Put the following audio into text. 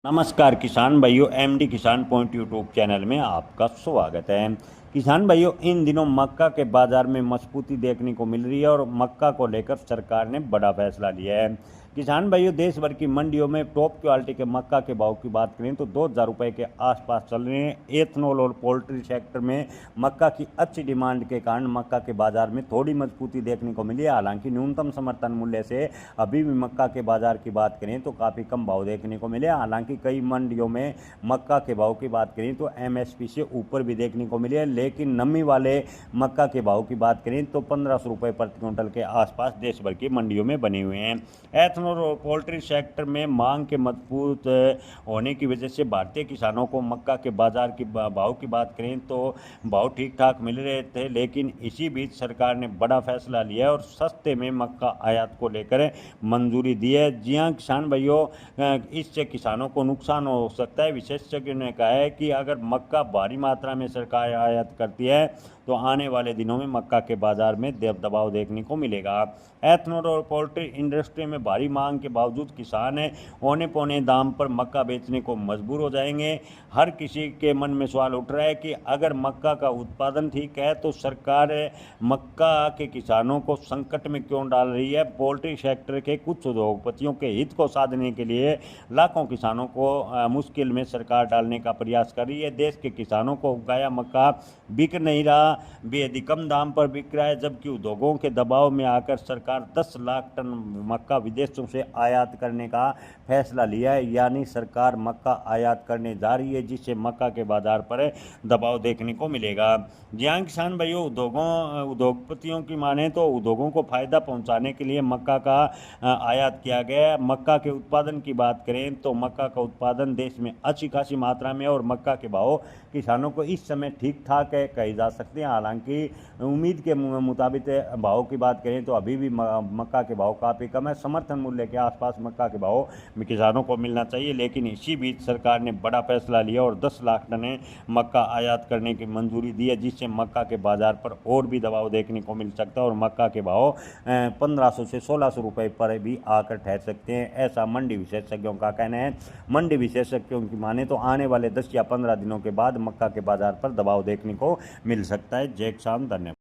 नमस्कार किसान भाइयों, एमडी किसान पॉइंट यूट्यूब चैनल में आपका स्वागत है। किसान भाइयों, इन दिनों मक्का के बाज़ार में मजबूती देखने को मिल रही है और मक्का को लेकर सरकार ने बड़ा फैसला लिया है। किसान भाइयों, देश भर की मंडियों में टॉप क्वालिटी के मक्का के भाव की बात करें तो 2,000 रुपये के आसपास चल रहे हैं। एथनॉल और पोल्ट्री सेक्टर में मक्का की अच्छी डिमांड के कारण मक्का के बाज़ार में थोड़ी मजबूती देखने को मिली है। हालांकि न्यूनतम समर्थन मूल्य से अभी भी मक्का के बाज़ार की बात करें तो काफ़ी कम भाव देखने को मिले। हालांकि कई मंडियों में मक्का के भाव की बात करें तो एमएसपी से ऊपर भी देखने को मिले, लेकिन नमी वाले मक्का के भाव की बात करें तो 1,500 रुपये प्रति क्विंटल के आसपास देश भर की मंडियों में बने हुए हैं। एथनॉल और पोल्ट्री सेक्टर में मांग के मजबूत होने की वजह से भारतीय किसानों को मक्का के बाजार की भाव की बात करें तो भाव ठीक ठाक मिल रहे थे, लेकिन इसी बीच सरकार ने बड़ा फैसला लिया और सस्ते में मक्का आयात को लेकर मंजूरी दी है। जी हाँ किसान भाइयों, इससे किसानों को नुकसान हो सकता है। विशेषज्ञों ने कहा है कि अगर मक्का भारी मात्रा में सरकार आयात करती है तो आने वाले दिनों में मक्का के बाजार में दबाव देखने को मिलेगा। एथनॉल और पोल्ट्री इंडस्ट्री में भारी मांग के बावजूद किसान औने पौने दाम पर मक्का बेचने को मजबूर हो जाएंगे। हर किसी के मन में सवाल उठ रहा है कि अगर मक्का का उत्पादन ठीक है तो सरकार मक्का के किसानों को संकट में क्यों डाल रही है। पोल्ट्री सेक्टर के कुछ उद्योगपतियों के हित को साधने के लिए लाखों किसानों को मुश्किल में सरकार डालने का प्रयास कर रही है। देश के किसानों को उगाया मक्का बिक नहीं रहा, बेहद कम दाम पर बिक रहा है, जबकि उद्योगों के दबाव में आकर सरकार 10 लाख टन मक्का विदेशों से आयात करने का फैसला लिया है। यानी सरकार मक्का आयात करने जा रही है, जिससे मक्का के बाजार पर दबाव देखने को मिलेगा। जी हाँ किसान भाइयों, उद्योगपतियों की माने तो उद्योगों को फायदा पहुंचाने के लिए मक्का का आयात किया गया है। मक्का के उत्पादन की बात करें तो मक्का का उत्पादन देश में अच्छी खासी मात्रा में और मक्का के भाव किसानों को इस समय ठीक ठाक है कही जा सकते हैं। हालांकि उम्मीद के मुताबिक भाव की बात करें तो अभी भी मक्का के भाव काफ़ी कम है। समर्थन मूल्य के आसपास मक्का के भाव किसानों को मिलना चाहिए, लेकिन इसी बीच सरकार ने बड़ा फैसला लिया और 10 लाख टन मक्का आयात करने की मंजूरी दी है, जिससे मक्का के बाजार पर और भी दबाव देखने को मिल सकता है और मक्का के भाव 1,500 से 1,600 रुपये पर भी आकर ठहर सकते हैं, ऐसा मंडी विशेषज्ञों का कहना है। मंडी विशेषज्ञों की माने तो आने वाले 10 या 15 दिनों के बाद मक्का के बाजार पर दबाव देखने को मिल सकता है। जय किसान, धन्यवाद।